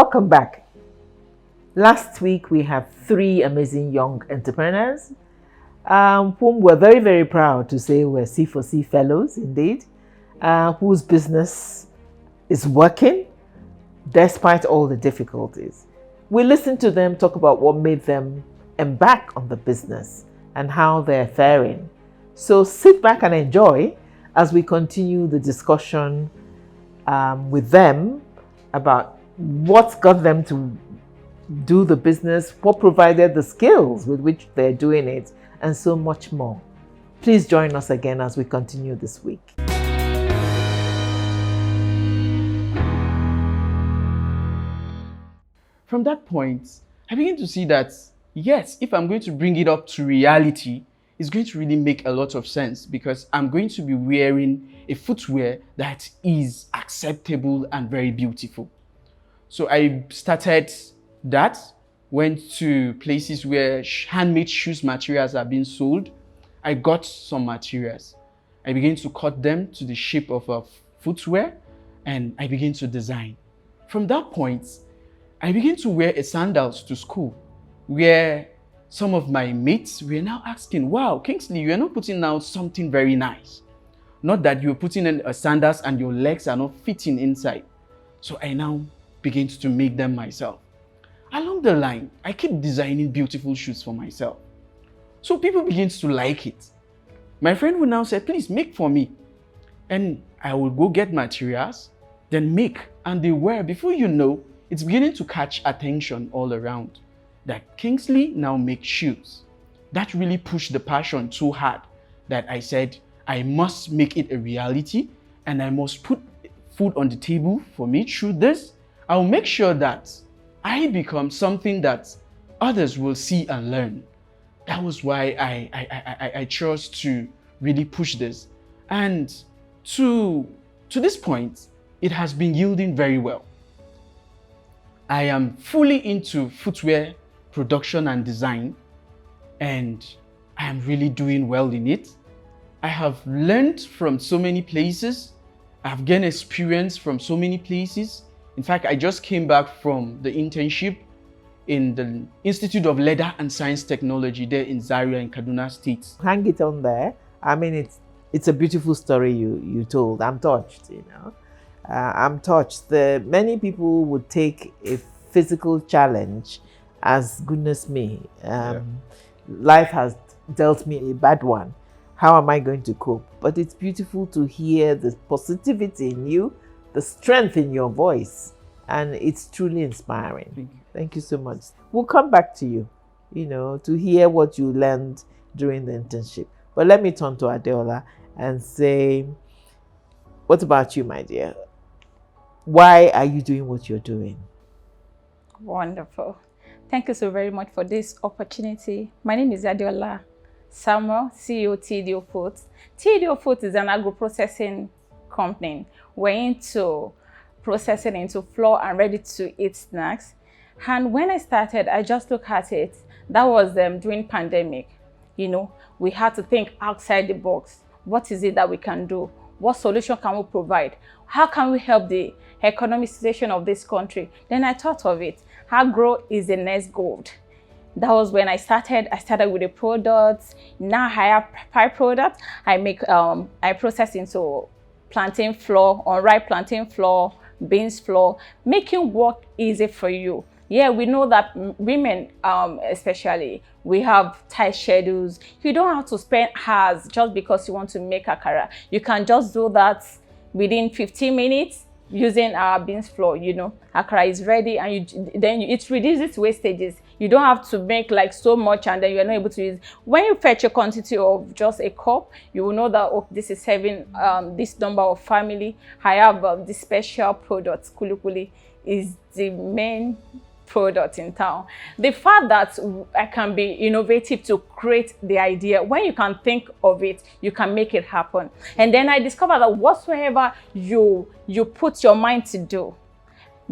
Welcome back. Last week we had 3 amazing young entrepreneurs whom we're very, very proud to say were C4C fellows indeed, whose business is working despite all the difficulties. We listened to them talk about what made them embark on the business and how they're faring. So sit back and enjoy as we continue the discussion with them about what got them to do the business, what provided the skills with which they're doing it, and so much more. Please join us again as we continue this week. From that point, I begin to see that, yes, if I'm going to bring it up to reality, it's going to really make a lot of sense because I'm going to be wearing a footwear that is acceptable and very beautiful. So I started that, went to places where handmade shoes materials are being sold. I got some materials. I began to cut them to the shape of a footwear and I began to design. From that point, I began to wear sandals to school where some of my mates were now asking, wow, Kingsley, you are not putting out something very nice. Not that you're putting in sandals and your legs are not fitting inside. So I now began to make them myself. Along the line, I keep designing beautiful shoes for myself. So people begin to like it. My friend will now say, please make for me. And I will go get materials, then make, and they wear. Before you know, it's beginning to catch attention all around that Kingsley now makes shoes. That really pushed the passion too hard that I said, I must make it a reality and I must put food on the table for me through this. I'll make sure that I become something that others will see and learn. That was why I chose to really push this. And to this point, it has been yielding very well. I am fully into footwear production and design, and I am really doing well in it. I have learned from so many places. I've gained experience from so many places. In fact, I just came back from the internship in the Institute of Leather and Science Technology there in Zaria in Kaduna State. Hang it on there. I mean, it's a beautiful story you told. I'm touched, I'm touched. Many people would take a physical challenge as, goodness me, life has dealt me a bad one. How am I going to cope? But it's beautiful to hear the positivity in you, the strength in your voice, and it's truly inspiring. Thank you so much. We'll come back to you, to hear what you learned during the internship. But let me turn to Adeola and say, what about you, my dear? Why are you doing what you're doing? Wonderful. Thank you so very much for this opportunity. My name is Adeola Samuel, CEO TDO Foods. TDO Foods is an agro-processing company. We're into processing into flour and ready-to-eat snacks. And when I started, I just looked at it. That was during pandemic. We had to think outside the box. What is it that we can do? What solution can we provide? How can we help the economic situation of this country? Then I thought of it. Agro is the next gold. That was when I started. I started with the products. Now I have 5 products. I process into plantain flour, unripe plantain flour, beans flour, making work easy for you. Yeah, we know that women, especially, we have tight schedules. You don't have to spend hours just because you want to make akara. You can just do that within 15 minutes using our beans flour. Akara is ready, and it reduces wastages. You don't have to make like so much and then you're not able to use. When you fetch a quantity of just a cup, you will know that, oh, this is serving this number of family. I have this special product. Kulikuli is the main product in town. The fact that I can be innovative to create the idea, when you can think of it, you can make it happen. And then I discovered that whatsoever you put your mind to do,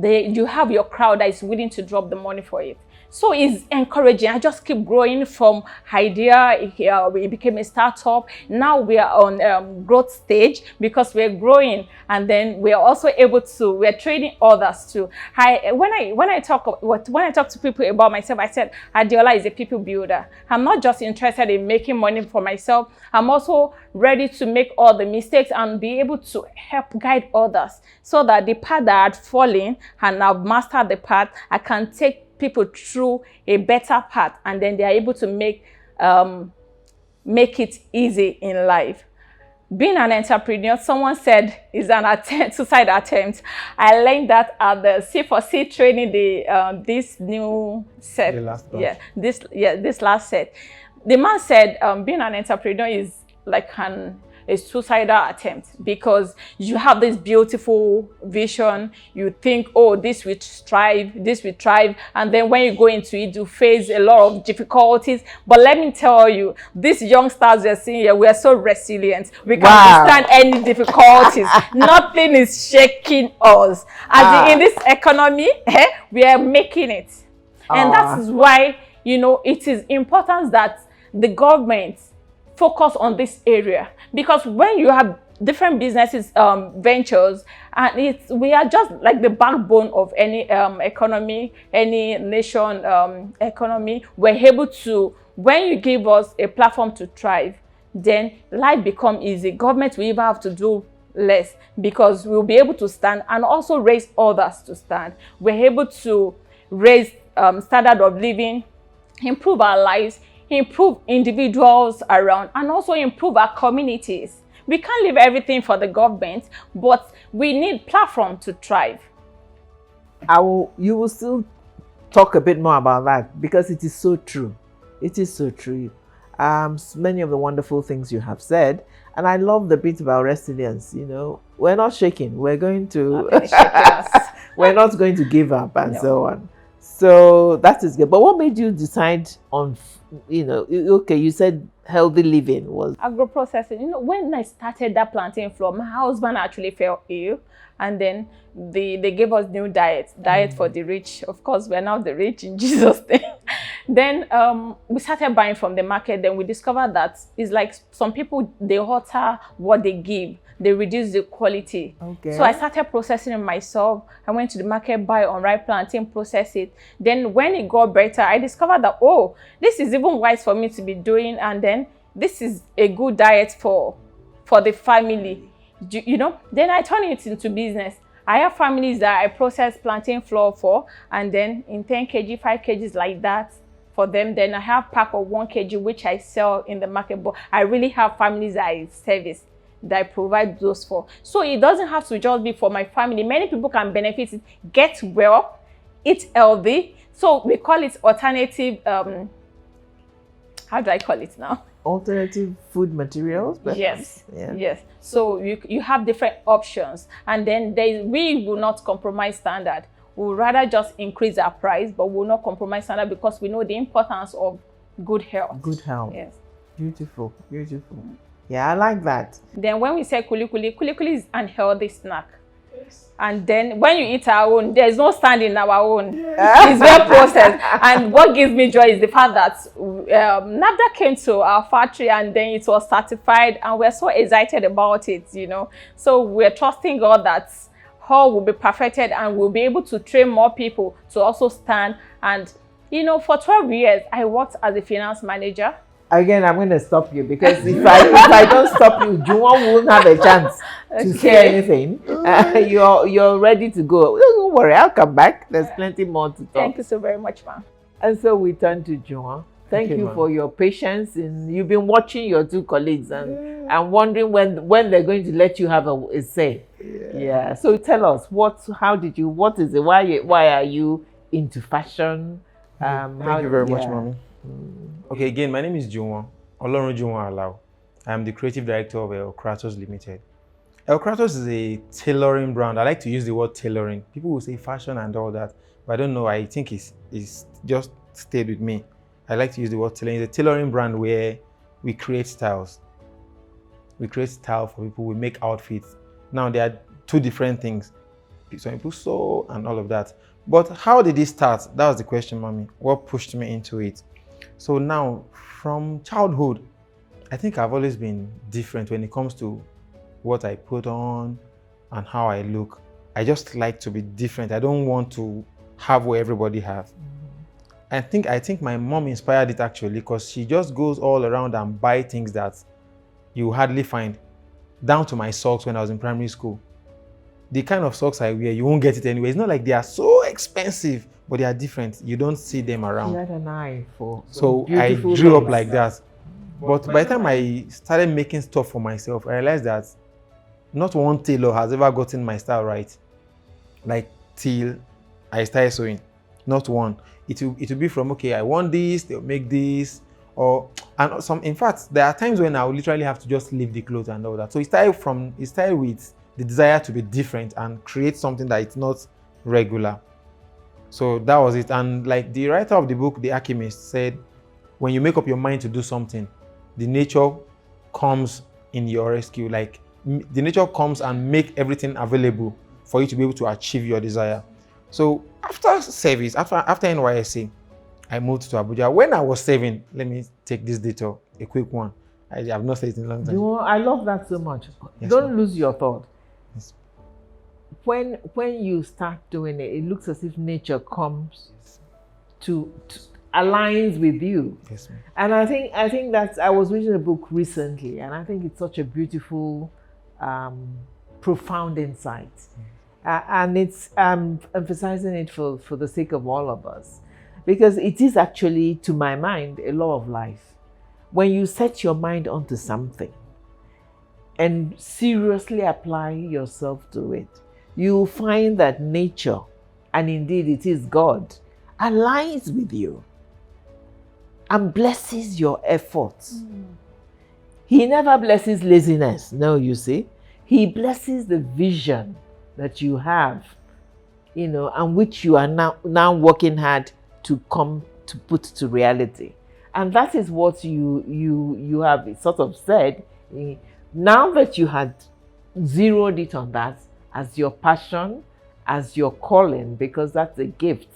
you have your crowd that is willing to drop the money for it. So it's encouraging. I just keep growing from idea. It became a startup. Now we are on growth stage because we're growing, and then we're also able to. We're training others too. When I talk to people about myself, I said Adeola is a people builder. I'm not just interested in making money for myself. I'm also ready to make all the mistakes and be able to help guide others, so that the path that I had fallen and I've mastered the path, I can take people through a better path, and then they are able to make it easy in life. Being an entrepreneur, someone said, is an suicide attempt. I learned that at the C4C training, this new set. The last batch. This last set. The man said, being an entrepreneur is like a suicidal attempt, because you have this beautiful vision. You think, oh, this will thrive, and then when you go into it, you face a lot of difficulties. But let me tell you, these youngsters we're seeing here, we are so resilient. We can withstand any difficulties. Nothing is shaking us. In this economy, we are making it. And that is why, it is important that the government focus on this area, because when you have different businesses, ventures, and we are just like the backbone of any economy, any nation economy. We're able to, when you give us a platform to thrive, then life becomes easy. Government will even have to do less, because we'll be able to stand and also raise others to stand. We're able to raise standard of living, improve our lives, improve individuals around, and also improve our communities. We can't leave everything for the government, but we need platform to thrive. You will still talk a bit more about that, because it is so true. It is so true. Many of the wonderful things you have said, and I love the bit about resilience. We're not shaking. We're going to we're not going to give up, and so on. So that is good. But what made you decide on, okay, you said healthy living was agro-processing. When I started that plantain flour, my husband actually fell ill, and then they gave us new diet for the rich. Of course, we're now the rich in Jesus' name. Then we started buying from the market. Then we discovered that it's like some people, they alter what they give. They reduce the quality. Okay. So I started processing it myself. I went to the market, buy unripe plantain, process it. Then when it got better, I discovered that, oh, this is even wise for me to be doing. And then this is a good diet for the family. Then I turned it into business. I have families that I process plantain flour for, and then in 10 kg, 5 kgs like that for them. Then I have pack of 1 kg, which I sell in the market. But I really have families that I service, that I provide those for. So it doesn't have to just be for my family. Many people can benefit, get well, eat healthy. So we call it alternative, how do I call it now? Alternative food materials? Yes, yes. So you have different options, and then we will not compromise standard. We will rather just increase our price, but we will not compromise standard, because we know the importance of good health. Good health. Yes. Beautiful, beautiful. Yeah, I like that. Then when we say kuli is an healthy snack. Yes. And then when you eat our own, there's no stand in our own. Yeah. It's well processed. And what gives me joy is the fact that NAFDAC came to our factory, and then it was certified, and we're so excited about it, So we're trusting God that all will be perfected, and we'll be able to train more people to also stand. And, for 12 years, I worked as a finance manager. Again, I'm going to stop you, because if I don't stop you, Juwon won't have a chance to say anything. You're ready to go. Don't worry, I'll come back. There's plenty more to talk. Thank you so very much, ma'am. And so we turn to Juwon. Thank you for your patience. You've been watching your two colleagues and wondering when they're going to let you have a say. Yeah. So tell us, what is it? Why are you into fashion? Thank you very much, Mommy. Okay, again, my name is Juwon Alao. I am the creative director of El Kratos Limited. El Kratos is a tailoring brand. I like to use the word tailoring. People will say fashion and all that, but I don't know. I think it's just stayed with me. I like to use the word tailoring. It's a tailoring brand where we create styles. We create style for people. We make outfits. Now, there are two different things. some people sew and all of that. But how did it start? That was the question, mommy. What pushed me into it? So now, from childhood, I think I've always been different when it comes to what I put on and how I look. I just like to be different. I don't want to have what everybody has. I think my mom inspired it actually, because she just goes all around and buy things that you hardly find, down to my socks when I was in primary school. The kind of socks I wear, you won't get it anyway. It's not like they are so expensive, but they are different. You don't see them around. You had an eye for So I grew up like that. But by the time I started making stuff for myself, I realized that not one tailor has ever gotten my style right. Like till I started sewing. Not one. It will be from, okay, I want this, they'll make this, and some. In fact, there are times when I will literally have to just leave the clothes and all that. So it started with the desire to be different and create something that it's not regular. So that was it. And like the writer of the book, The Alchemist, said, when you make up your mind to do something, the nature comes in your rescue. Like the nature comes and make everything available for you to be able to achieve your desire. So after service, after NYSC, I moved to Abuja. When I was saving, let me take this detour, a quick one. I have not said it in a long time. I love that so much. Yes, Don't ma'am. lose your thought. Yes. When you start doing it, it looks as if nature comes to aligns with you. Yes, ma'am. And I think that I was reading a book recently, and I think it's such a beautiful, profound insight. And it's emphasizing it for the sake of all of us, because it is actually, to my mind, a law of life. When you set your mind onto something and seriously apply yourself to it, you'll find that nature, and indeed it is God, aligns with you and blesses your efforts. He never blesses laziness. No, you see. He blesses the vision that you have, and which you are now working hard to come to put to reality. And that is what you have sort of said. Now that you had zeroed it on that as your passion, as your calling, because that's a gift,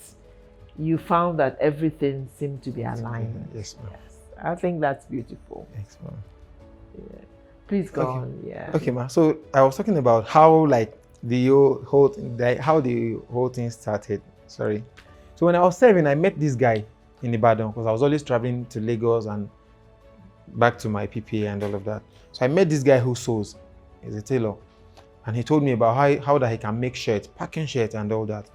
you found that everything seemed to be aligned. Yes, ma'am. Yes, I think that's beautiful. Thanks, ma'am. Yeah. Please go Okay. on. Yeah. Okay, ma. So I was talking about how the whole thing started. Sorry. So when I was 7, I met this guy in Ibadan, because I was always traveling to Lagos and back to my PPA and all of that. So I met this guy who sews. He's a tailor, and he told me about how that he can make shirts, packing shirts and all that.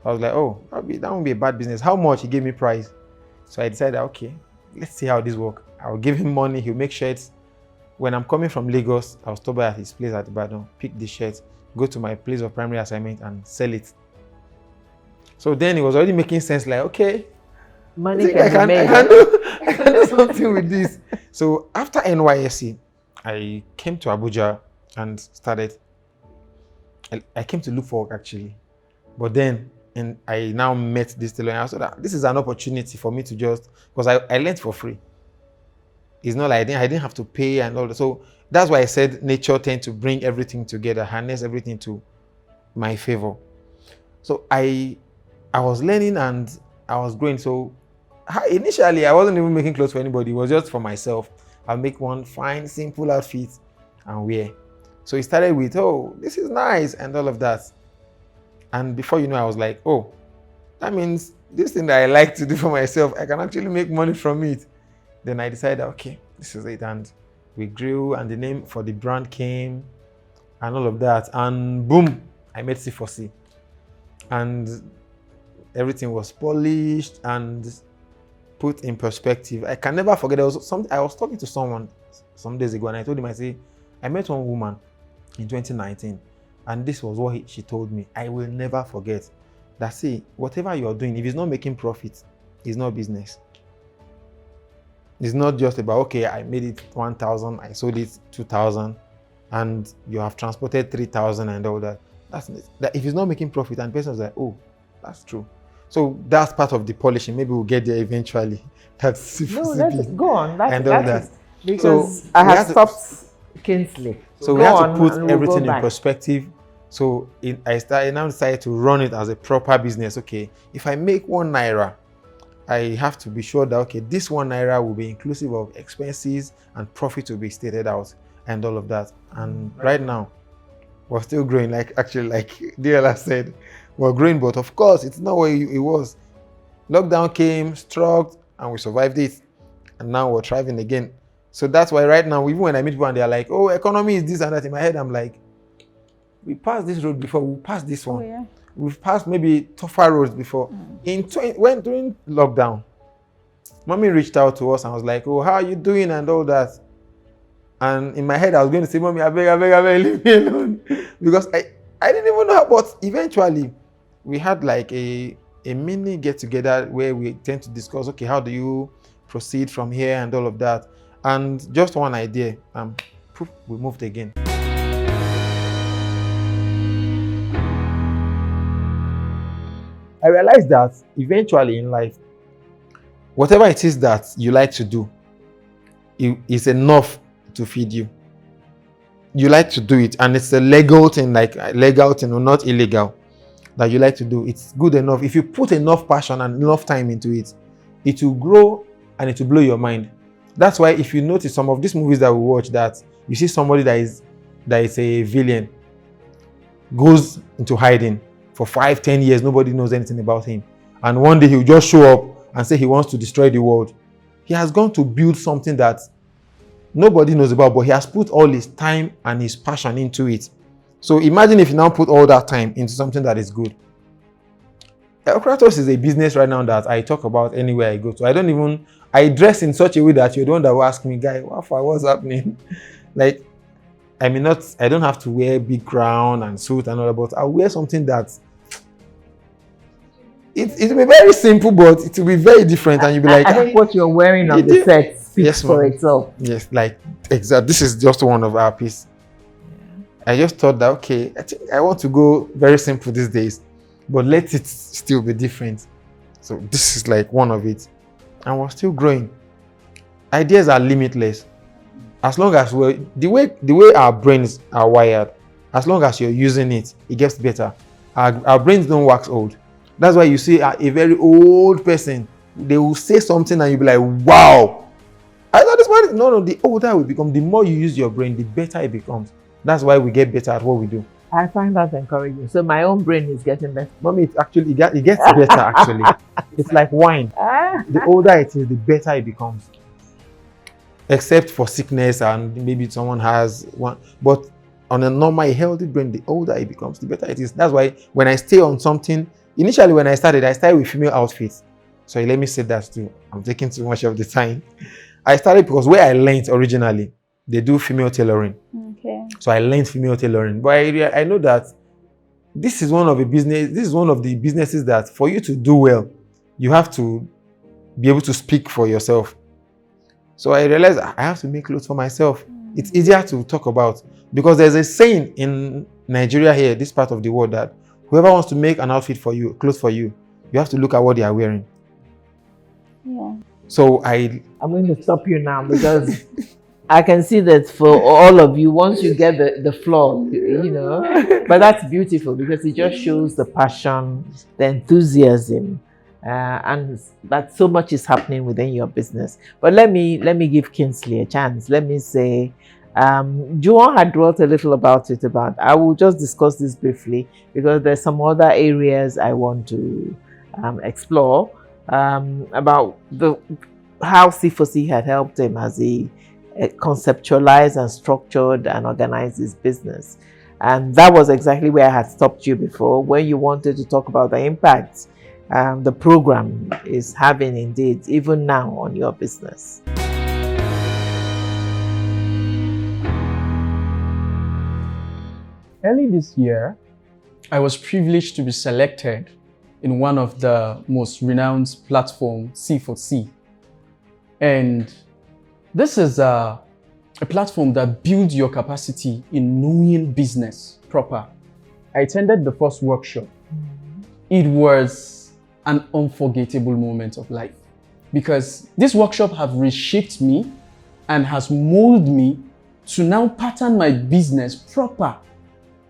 I was like, oh, that won't be a bad business. How much? He gave me price. So I decided, okay, let's see how this works. I'll give him money. He'll make shirts. When I'm coming from Lagos, I'll stop by at his place at Ibadan, pick the shirts, go to my place of primary assignment and sell it. So then it was already making sense, like, okay, Money I can be made. can do something with this. So after NYSC, I came to Abuja and started. I came to look for work actually, but then I now met this tailor, and I saw that this is an opportunity for me to just, because I learned for free. It's not like I didn't have to pay and all that. So that's why I said nature tends to bring everything together, harness everything to my favor. So I was learning and I was growing. So initially I wasn't even making clothes for anybody. It was just for myself. I'll make one fine, simple outfit and wear. So it started with, oh, this is nice and all of that. And before you know, I was like, oh, that means this thing that I like to do for myself, I can actually make money from it. Then I decided, okay, this is it. And we grew and the name for the brand came and all of that. And boom, I made C4C. And everything was polished and put in perspective. I can never forget, I was talking to someone some days ago and I told him, I met one woman in 2019 and this was what she told me. I will never forget that, see, whatever you're doing, if it's not making profit, it's not business. It's not just about, okay, I made it 1,000, I sold it 2,000 and you have transported 3,000 and all that. That if it's not making profit and the person's like, oh, that's true. So that's part of the polishing. Maybe we'll get there eventually. That's Go on. That is, because so I have stopped Kingsley. So we have to put everything in perspective So I now decided to run it as a proper business. Okay, if I make 1 naira, I have to be sure that, okay, this 1 naira will be inclusive of expenses and profit to be stated out and all of that. And right now, we're still growing. Like DLR said, we're growing, but of course, it's not where it was. Lockdown came, struck, and we survived it. And now we're thriving again. So that's why right now, even when I meet people and they're like, oh, economy is this and that, in my head, I'm like, we passed this road before, we passed this one. Oh, yeah. We've passed maybe tougher roads before. During lockdown, mommy reached out to us and was like, oh, how are you doing and all that. And in my head, I was going to say, mommy, I beg, leave me alone. Because I didn't even know how, but eventually, we had like a mini get-together where we tend to discuss, okay, how do you proceed from here and all of that. And just one idea, poof, we moved again. I realized that eventually in life, whatever it is that you like to do, is enough to feed you. You like to do it, and it's a legal thing, like legal thing or not illegal, that you like to do. It's good enough. If you put enough passion and enough time into it, it will grow and it will blow your mind. That's why if you notice some of these movies that we watch, that you see somebody that is a villain, goes into hiding for 5-10 years, nobody knows anything about him. And one day he'll just show up and say he wants to destroy the world. He has gone to build something that nobody knows about, but he has put all his time and his passion into it. So imagine if you now put all that time into something that is good. Kratos is a business right now that I talk about anywhere I go to. I dress in such a way that you're the one that will ask me, guy, what's happening? Like, I don't have to wear big crown and suit and all that, but I'll wear something that it'll be very simple, but it will be very different, and you'll be like, I think what you're wearing on the set speaks for itself. Yes, like, exactly. This is just one of our pieces. I just thought that, okay, I think I want to go very simple these days, but let it still be different. So this is like one of it, and we're still growing. Ideas are limitless. As long as the way our brains are wired, as long as you're using it, it gets better. Our brains don't wax old. That's why you see a very old person, they will say something and you'll be like, wow. I thought this one, no, the older we become, the more you use your brain, the better it becomes. That's why we get better at what we do. I find that encouraging. So my own brain is getting better. Mommy, it gets better actually. It's like wine. The older it is, the better it becomes. Except for sickness and maybe someone has one. But on a normal, healthy brain, the older it becomes, the better it is. That's why when I stay on something, initially when I started with female outfits. So let me say that too. I'm taking too much of the time. I started because where I learned originally, they do female tailoring. Okay. So I learned female tailoring. But I know that this is one of the businesses that for you to do well, you have to be able to speak for yourself. So I realized I have to make clothes for myself. It's easier to talk about because there's a saying in Nigeria here, this part of the world, that whoever wants to make an outfit for you, clothes for you, you have to look at what they are wearing. Yeah. So I'm going to stop you now because I can see that for all of you, once you get the floor, but that's beautiful because it just shows the passion, the enthusiasm, and that so much is happening within your business. But let me give Kingsley a chance. Let me say, Juwon had wrote a little about it. I will just discuss this briefly because there's some other areas I want to explore about how C4C had helped him as he conceptualized and structured and organized his business. And that was exactly where I had stopped you before, when you wanted to talk about the impact the program is having indeed, even now, on your business. Early this year, I was privileged to be selected in one of the most renowned platforms, C4C. And this is a platform that builds your capacity in knowing business proper. I attended the first workshop. It was an unforgettable moment of life because this workshop have reshaped me and has molded me to now pattern my business proper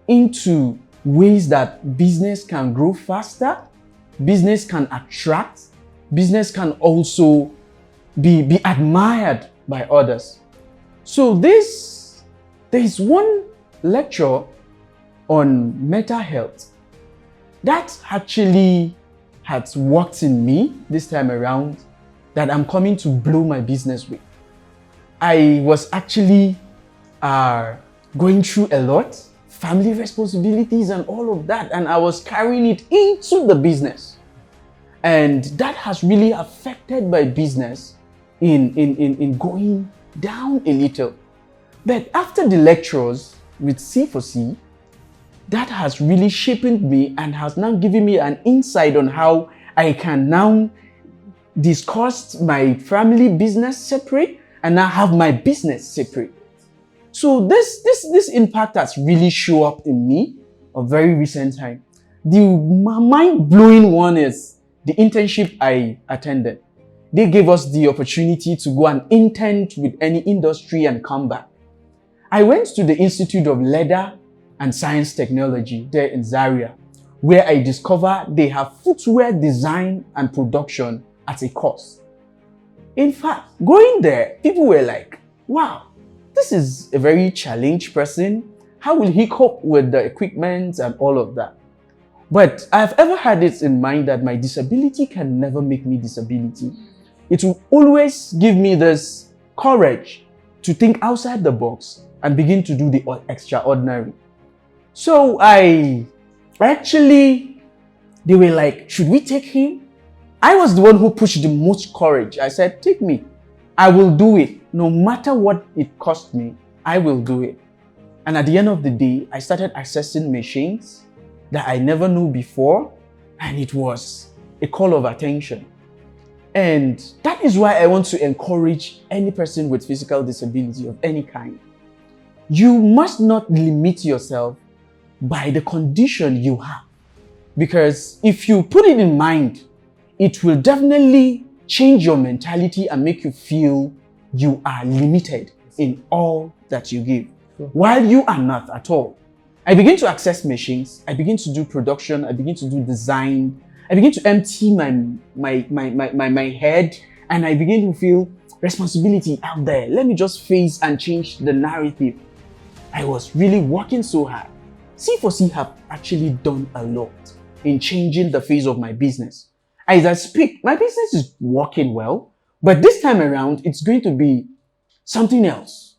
into ways that business can grow faster, business can attract, business can also be admired by others. So there is one lecture on mental health that actually has worked in me this time around, that I'm coming to blow my business with. I was actually going through a lot, family responsibilities and all of that, and I was carrying it into the business. And that has really affected my business in going down a little. But after the lectures with C4C, that has really shaped me and has now given me an insight on how I can now discuss my family business separate and now have my business separate. So this impact has really shown up in me a very recent time. The mind-blowing one is the internship I attended. They gave us the opportunity to go and intern with any industry and come back. I went to the Institute of Leather and Science Technology there in Zaria, where I discovered they have footwear design and production as a course. In fact, going there, people were like, wow, this is a very challenged person. How will he cope with the equipment and all of that? But I've ever had it in mind that my disability can never make me disability. It will always give me this courage to think outside the box and begin to do the extraordinary. So they were like, should we take him? I was the one who pushed the most courage. I said, take me. I will do it. No matter what it cost me, I will do it. And at the end of the day, I started accessing machines that I never knew before. And it was a call of attention. And that is why I want to encourage any person with physical disability of any kind. You must not limit yourself by the condition you have. Because if you put it in mind, it will definitely change your mentality and make you feel you are limited in all that you give, while you are not at all. I begin to access machines, I begin to do production, I begin to do design, I begin to empty my head, and I begin to feel responsibility out there. Let me just face and change the narrative. I was really working so hard. C4C have actually done a lot in changing the face of my business. As I speak, my business is working well, but this time around, it's going to be something else.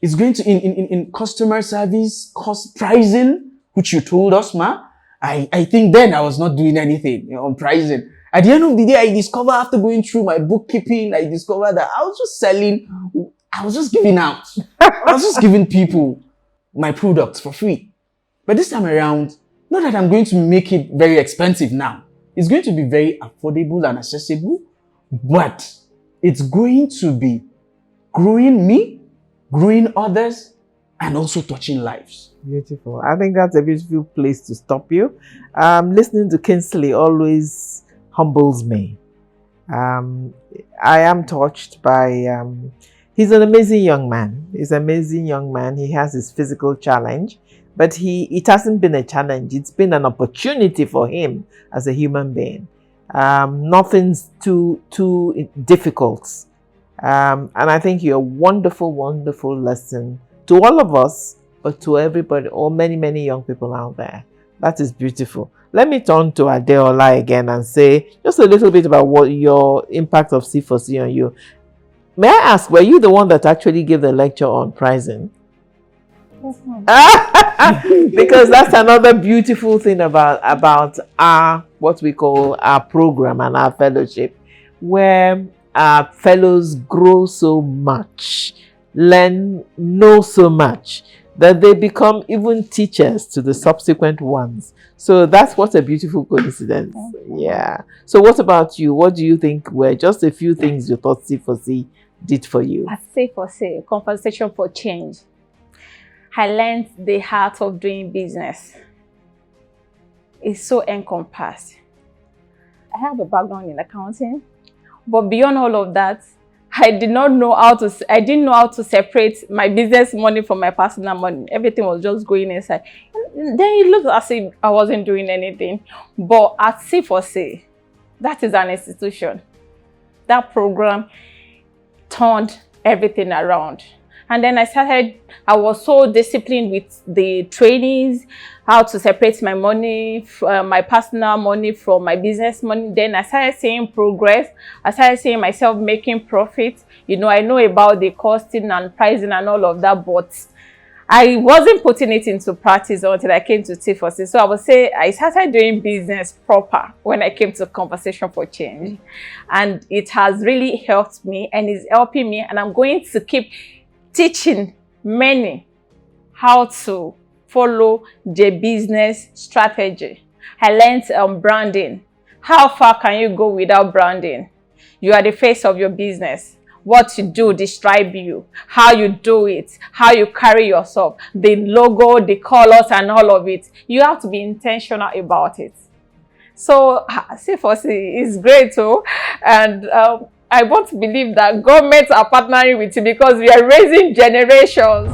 It's going to, in customer service, cost pricing, which you told us, ma. I think then I was not doing anything on pricing. At the end of the day, I discovered after going through my bookkeeping, I discovered that I was just selling, I was just giving out. I was just giving people my products for free. But this time around, not that I'm going to make it very expensive now. It's going to be very affordable and accessible, but it's going to be growing me, growing others, and also touching lives. Beautiful. I think that's a beautiful place to stop you. Listening to Kingsley always humbles me. I am touched by, he's an amazing young man. He's an amazing young man. He has his physical challenge, but it hasn't been a challenge. It's been an opportunity for him as a human being. Nothing's too difficult. And I think you're a wonderful, wonderful lesson to all of us, but to everybody, or many young people out there. That is beautiful. Let me turn to Adeola again and say just a little bit about what your impact of C4C on you. May I ask, were you the one that actually gave the lecture on pricing? Because that's another beautiful thing about our, what we call our program and our fellowship, where our fellows grow so much, know so much, that they become even teachers to the subsequent ones. So that's what a beautiful coincidence. Yeah. So what about you? What do you think were just a few things you thought C4C did for you? At C4C, Conversation for Change, I learned the art of doing business. It's so encompassed. I have a background in accounting, but beyond all of that, I didn't know how to separate my business money from my personal money. Everything was just going inside. Then it looked as if I wasn't doing anything. But at C4C, that is an institution. That program turned everything around. And then I was so disciplined with the trainings, how to separate my money, my personal money from my business money. Then I started seeing progress. I started seeing myself making profit. You know, I know about the costing and pricing and all of that, but I wasn't putting it into practice until I came to C4C. So I would say I started doing business proper when I came to Conversation for Change. And it has really helped me and is helping me. And I'm going to keep teaching many how to follow the business strategy. I learned branding. How far can you go without branding? You are the face of your business. What you do describe you, how you do it, how you carry yourself, the logo, the colors, and all of it. You have to be intentional about it. So C4C is great too, and I want to believe that governments are partnering with you because we are raising generations.